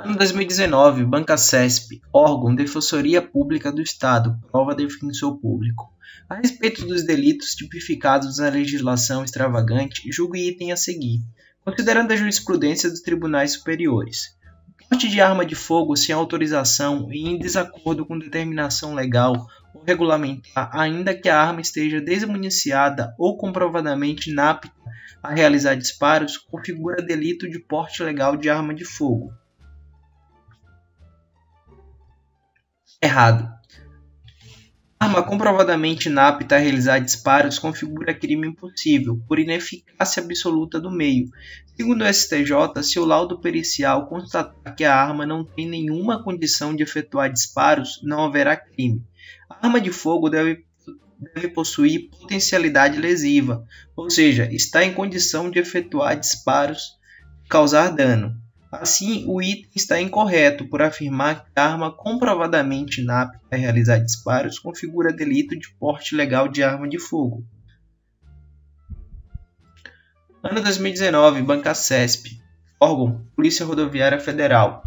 Ano 2019, Banca CESP, órgão Defensoria Pública do Estado, prova defensor público. A respeito dos delitos tipificados na legislação extravagante, julgue item a seguir. Considerando a jurisprudência dos tribunais superiores. O porte de arma de fogo sem autorização e em desacordo com determinação legal ou regulamentar, ainda que a arma esteja desmuniciada ou comprovadamente inapta a realizar disparos, configura delito de porte ilegal de arma de fogo. Errado. Arma comprovadamente inapta a realizar disparos configura crime impossível, por ineficácia absoluta do meio. Segundo o STJ, se o laudo pericial constatar que a arma não tem nenhuma condição de efetuar disparos, não haverá crime. A arma de fogo deve possuir potencialidade lesiva, ou seja, está em condição de efetuar disparos e causar dano. Assim, o item está incorreto por afirmar que a arma comprovadamente inapta a realizar disparos configura delito de porte ilegal de arma de fogo. Ano 2019, Banca CESP, órgão Polícia Rodoviária Federal,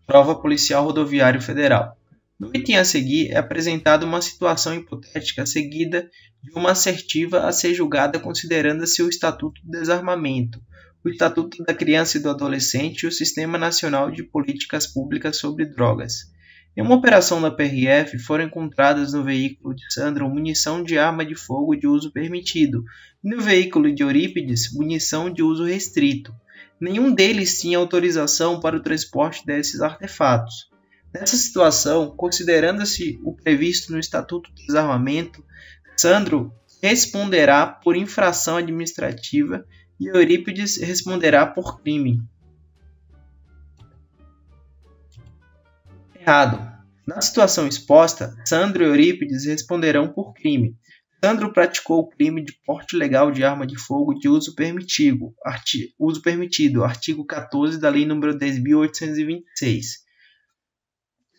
prova Policial Rodoviário Federal. No item a seguir é apresentada uma situação hipotética seguida de uma assertiva a ser julgada considerando-se o Estatuto do Desarmamento, o Estatuto da Criança e do Adolescente e o Sistema Nacional de Políticas Públicas sobre Drogas. Em uma operação da PRF, foram encontradas no veículo de Sandro munição de arma de fogo de uso permitido e no veículo de Eurípides munição de uso restrito. Nenhum deles tinha autorização para o transporte desses artefatos. Nessa situação, considerando-se o previsto no Estatuto do Desarmamento, Sandro responderá por infração administrativa e Eurípides responderá por crime. Errado. Na situação exposta, Sandro e Eurípides responderão por crime. Sandro praticou o crime de porte ilegal de arma de fogo de uso permitido, artigo 14 da Lei nº 10.826.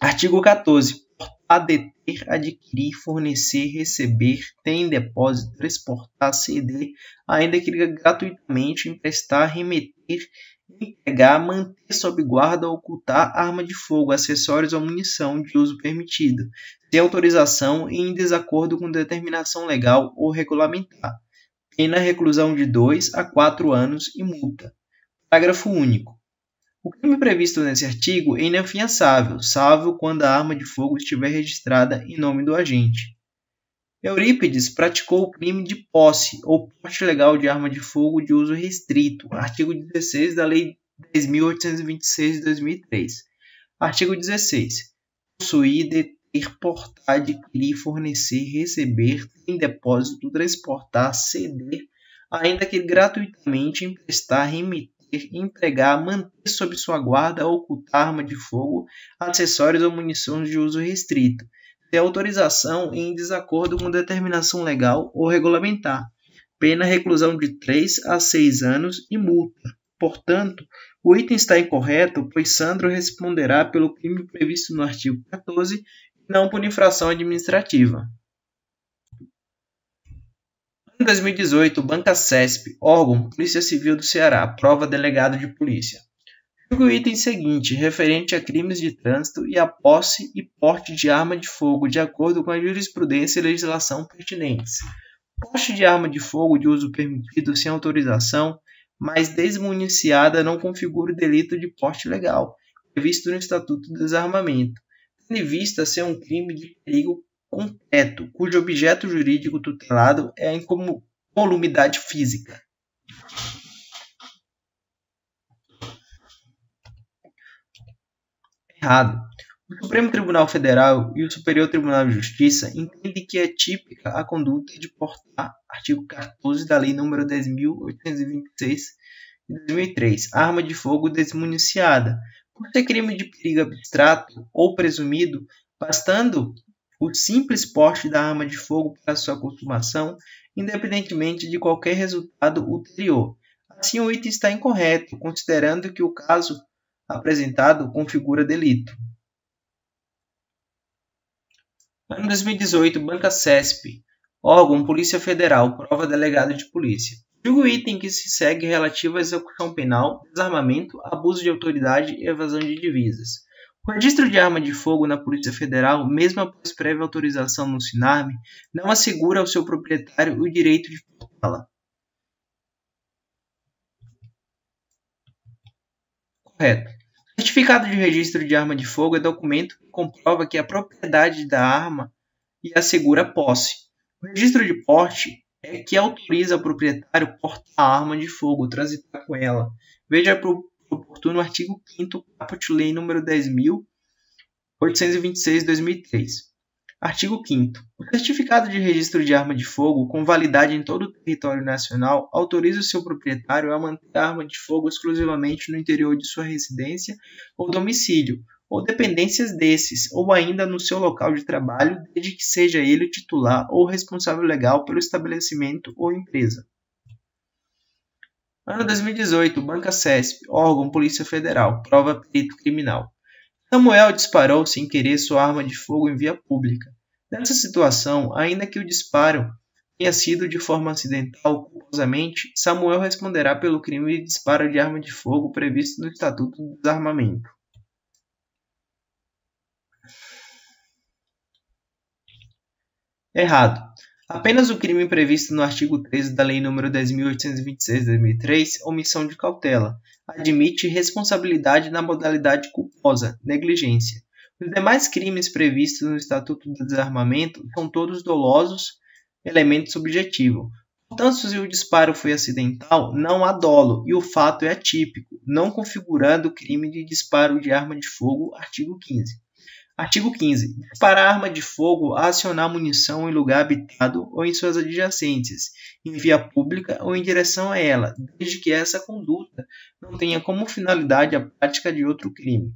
Artigo 14. Portar, deter, adquirir, fornecer, receber, ter em depósito, transportar, ceder, ainda que gratuitamente, emprestar, remeter, entregar, manter sob guarda ou ocultar arma de fogo, acessórios ou munição de uso permitido, sem autorização e em desacordo com determinação legal ou regulamentar. Pena reclusão de 2 a 4 anos e multa. Parágrafo único. O crime previsto nesse artigo é inafiançável, salvo quando a arma de fogo estiver registrada em nome do agente. Eurípides praticou o crime de posse ou porte ilegal de arma de fogo de uso restrito, artigo 16 da Lei 10.826 de 2003. Artigo 16. Possuir, deter, portar, adquirir, fornecer, receber, ter em depósito, transportar, ceder, ainda que gratuitamente, emprestar, remeter, empregar, manter sob sua guarda ou ocultar arma de fogo, acessórios ou munições de uso restrito, ter autorização em desacordo com determinação legal ou regulamentar. Pena reclusão de 3 a 6 anos e multa. Portanto, o item está incorreto, pois Sandro responderá pelo crime previsto no artigo 14 e não por infração administrativa. Em 2018, Banca CESP, órgão Polícia Civil do Ceará, prova delegado de polícia. Julgue o item seguinte, referente a crimes de trânsito e a posse e porte de arma de fogo, de acordo com a jurisprudência e legislação pertinentes. Porte de arma de fogo de uso permitido sem autorização, mas desmuniciada, não configura o delito de porte ilegal, previsto no Estatuto do Desarmamento, tendo em vista ser um crime de perigo concreto, cujo objeto jurídico tutelado é a incolumidade física. Errado. O Supremo Tribunal Federal e o Superior Tribunal de Justiça entendem que é típica a conduta de portar, artigo 14 da Lei nº 10.826 de 2003, arma de fogo desmuniciada, por ser crime de perigo abstrato ou presumido, bastando o simples porte da arma de fogo para sua consumação, independentemente de qualquer resultado ulterior. Assim, o item está incorreto, considerando que o caso apresentado configura delito. Ano 2018, Banca CESP, órgão Polícia Federal, prova delegado de polícia. Julgue o item que se segue relativo à execução penal, desarmamento, abuso de autoridade e evasão de divisas. O registro de arma de fogo na Polícia Federal, mesmo após prévia autorização no SINARME, não assegura ao seu proprietário o direito de portá-la. Correto. Certificado de registro de arma de fogo é documento que comprova que a propriedade da arma e assegura a posse. O registro de porte é que autoriza o proprietário portar a arma de fogo, transitar com ela. Veja por oportuno o artigo 5º Caput-Lei nº 10.826/2003. Artigo 5º. O certificado de registro de arma de fogo, com validade em todo o território nacional, autoriza o seu proprietário a manter a arma de fogo exclusivamente no interior de sua residência ou domicílio, ou dependências desses, ou ainda no seu local de trabalho, desde que seja ele o titular ou responsável legal pelo estabelecimento ou empresa. Ano 2018, Banca CESP, órgão Polícia Federal, prova perito criminal. Samuel disparou sem querer sua arma de fogo em via pública. Nessa situação, ainda que o disparo tenha sido de forma acidental ou culposamente, Samuel responderá pelo crime de disparo de arma de fogo previsto no Estatuto do Desarmamento. Errado. Apenas o crime previsto no artigo 13 da Lei nº 10.826/2003, omissão de cautela, admite responsabilidade na modalidade culposa, negligência. Os demais crimes previstos no Estatuto do Desarmamento são todos dolosos, elemento subjetivo. Portanto, se o disparo foi acidental, não há dolo e o fato é atípico, não configurando o crime de disparo de arma de fogo, artigo 15. Artigo 15. Disparar arma de fogo a acionar munição em lugar habitado ou em suas adjacências, em via pública ou em direção a ela, desde que essa conduta não tenha como finalidade a prática de outro crime.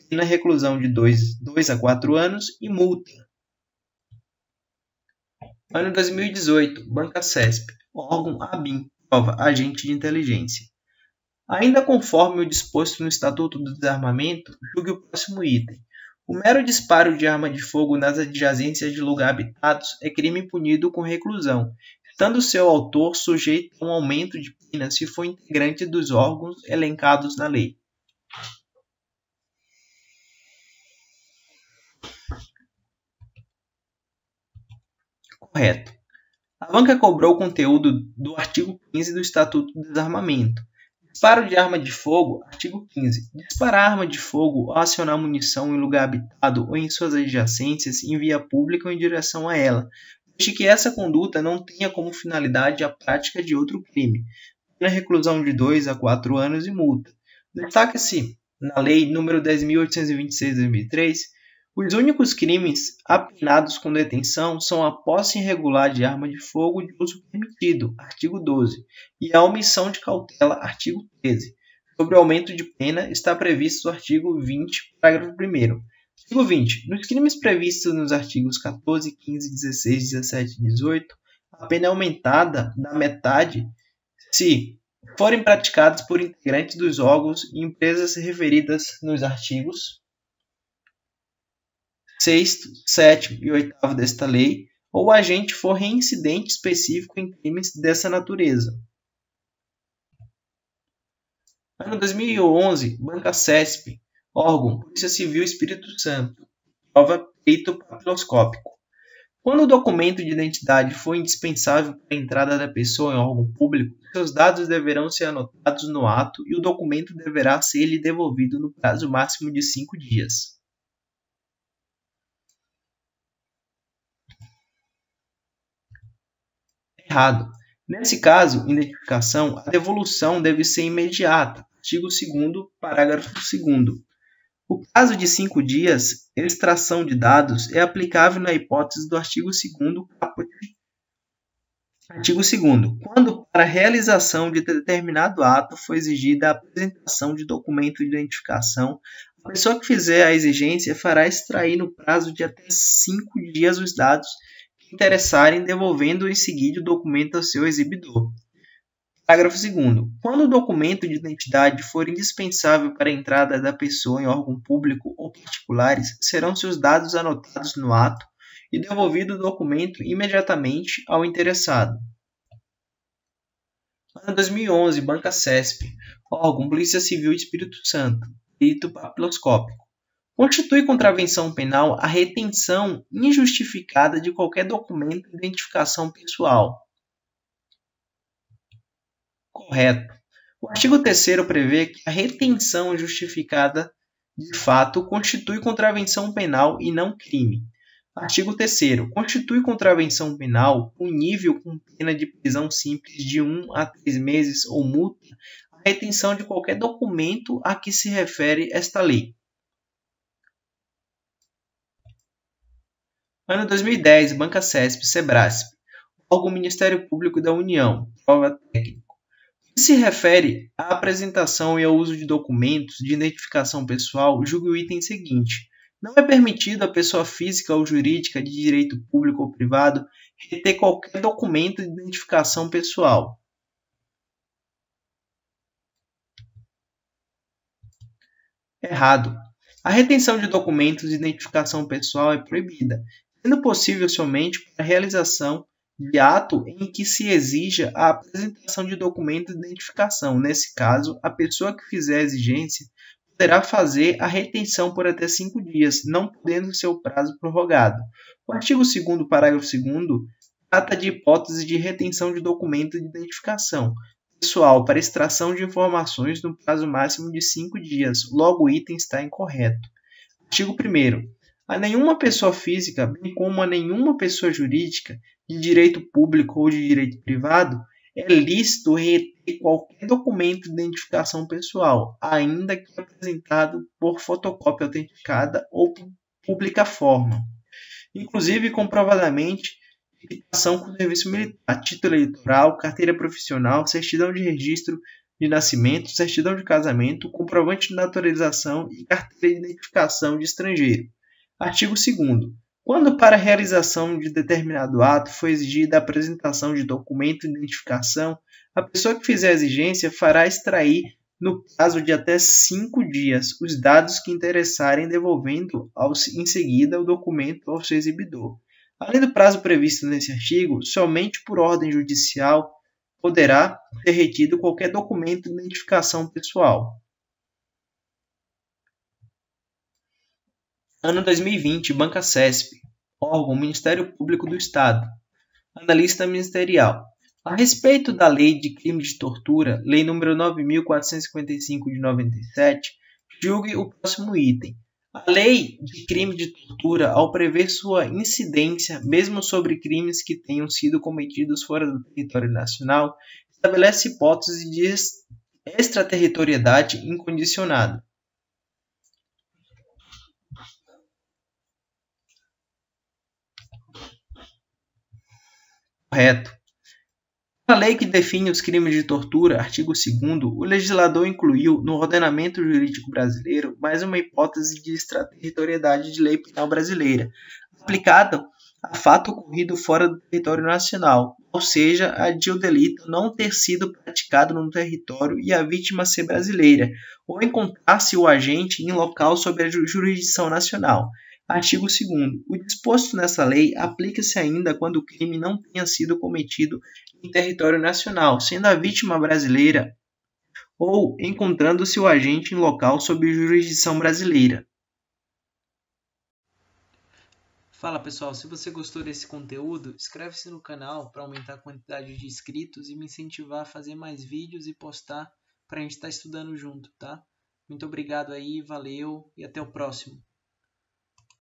Pena reclusão de 2 a 4 anos e multa. Ano 2018. Banca CESP. Órgão ABIN. Prova agente de inteligência. Ainda conforme o disposto no Estatuto do Desarmamento, julgue o próximo item. O mero disparo de arma de fogo nas adjacências de lugar habitados é crime punido com reclusão, estando seu autor sujeito a um aumento de pena se for integrante dos órgãos elencados na lei. Correto. A banca cobrou o conteúdo do artigo 15 do Estatuto do Desarmamento. Disparo de arma de fogo, artigo 15. Disparar arma de fogo ou acionar munição em lugar habitado ou em suas adjacências em via pública ou em direção a ela, desde que essa conduta não tenha como finalidade a prática de outro crime. Pena reclusão de 2 a 4 anos e multa. Destaca-se na Lei nº 10.826/2003, os únicos crimes apenados com detenção são a posse irregular de arma de fogo de uso permitido, artigo 12, e a omissão de cautela, artigo 13. Sobre o aumento de pena está previsto o artigo 20, parágrafo 1º. Artigo 20. Nos crimes previstos nos artigos 14, 15, 16, 17 e 18, a pena é aumentada da metade se forem praticados por integrantes dos órgãos e empresas referidas nos artigos 6º, 7º e 8º desta lei, ou o agente for reincidente específico em crimes dessa natureza. Ano 2011, Banca CESP, órgão Polícia Civil Espírito Santo, prova perito papiloscópico. Quando o documento de identidade for indispensável para a entrada da pessoa em órgão público, seus dados deverão ser anotados no ato e o documento deverá ser-lhe devolvido no prazo máximo de 5 dias. Errado. Nesse caso, identificação, a devolução deve ser imediata. Artigo 2º, parágrafo 2º. O prazo de 5 dias, extração de dados, é aplicável na hipótese do artigo 2º, caput. Artigo 2º. Quando para a realização de determinado ato for exigida a apresentação de documento de identificação, a pessoa que fizer a exigência fará extrair no prazo de até 5 dias os dados que interessarem, devolvendo em seguida o documento ao seu exibidor. Parágrafo 2º. Quando o documento de identidade for indispensável para a entrada da pessoa em órgão público ou particulares, serão seus dados anotados no ato e devolvido o documento imediatamente ao interessado. Ano 2011, Banca CESP, órgão Polícia Civil de Espírito Santo, perito papiloscópico. Constitui contravenção penal a retenção injustificada de qualquer documento de identificação pessoal. Correto. O artigo 3º prevê que a retenção injustificada de fato constitui contravenção penal e não crime. Artigo 3º. Constitui contravenção penal punível com pena de prisão simples de 1 a 3 meses ou multa a retenção de qualquer documento a que se refere esta lei. Ano 2010, Banca CESP, Sebrasp, órgão Ministério Público da União, prova técnico. Que se refere à apresentação e ao uso de documentos de identificação pessoal, julgue o item seguinte. Não é permitido à pessoa física ou jurídica de direito público ou privado reter qualquer documento de identificação pessoal. Errado. A retenção de documentos de identificação pessoal é proibida, sendo possível somente para a realização de ato em que se exija a apresentação de documento de identificação. Nesse caso, a pessoa que fizer a exigência poderá fazer a retenção por até 5 dias, não podendo seu prazo prorrogado. O artigo 2º, parágrafo 2º, trata de hipótese de retenção de documento de identificação pessoal para extração de informações no prazo máximo de 5 dias. Logo, o item está incorreto. Artigo 1º. A nenhuma pessoa física, bem como a nenhuma pessoa jurídica de direito público ou de direito privado, é lícito reter qualquer documento de identificação pessoal, ainda que apresentado por fotocópia autenticada ou por pública forma, inclusive comprovadamente equiparação com o serviço militar, título eleitoral, carteira profissional, certidão de registro de nascimento, certidão de casamento, comprovante de naturalização e carteira de identificação de estrangeiro. Artigo 2º. Quando para a realização de determinado ato for exigida a apresentação de documento de identificação, a pessoa que fizer a exigência fará extrair, no prazo de até 5 dias, os dados que interessarem, devolvendo em seguida o documento ao seu exibidor. Além do prazo previsto nesse artigo, somente por ordem judicial poderá ser retido qualquer documento de identificação pessoal. Ano 2020, Banca CESP, órgão Ministério Público do Estado, analista ministerial. A respeito da Lei de Crime de Tortura, Lei nº 9.455 de 97, julgue o próximo item. A Lei de Crime de Tortura, ao prever sua incidência, mesmo sobre crimes que tenham sido cometidos fora do território nacional, estabelece hipótese de extraterritorialidade incondicionada. Correto. Na lei que define os crimes de tortura, artigo 2º, o legislador incluiu no ordenamento jurídico brasileiro mais uma hipótese de extraterritorialidade de lei penal brasileira, aplicada a fato ocorrido fora do território nacional, ou seja, a de o delito não ter sido praticado no território e a vítima ser brasileira, ou encontrar-se o agente em local sob a jurisdição nacional. Artigo 2º. O disposto nessa lei aplica-se ainda quando o crime não tenha sido cometido em território nacional, sendo a vítima brasileira ou encontrando-se o agente em local sob jurisdição brasileira. Fala pessoal, se você gostou desse conteúdo, inscreve-se no canal para aumentar a quantidade de inscritos e me incentivar a fazer mais vídeos e postar para a gente estar estudando junto, tá? Muito obrigado aí, valeu e até o próximo.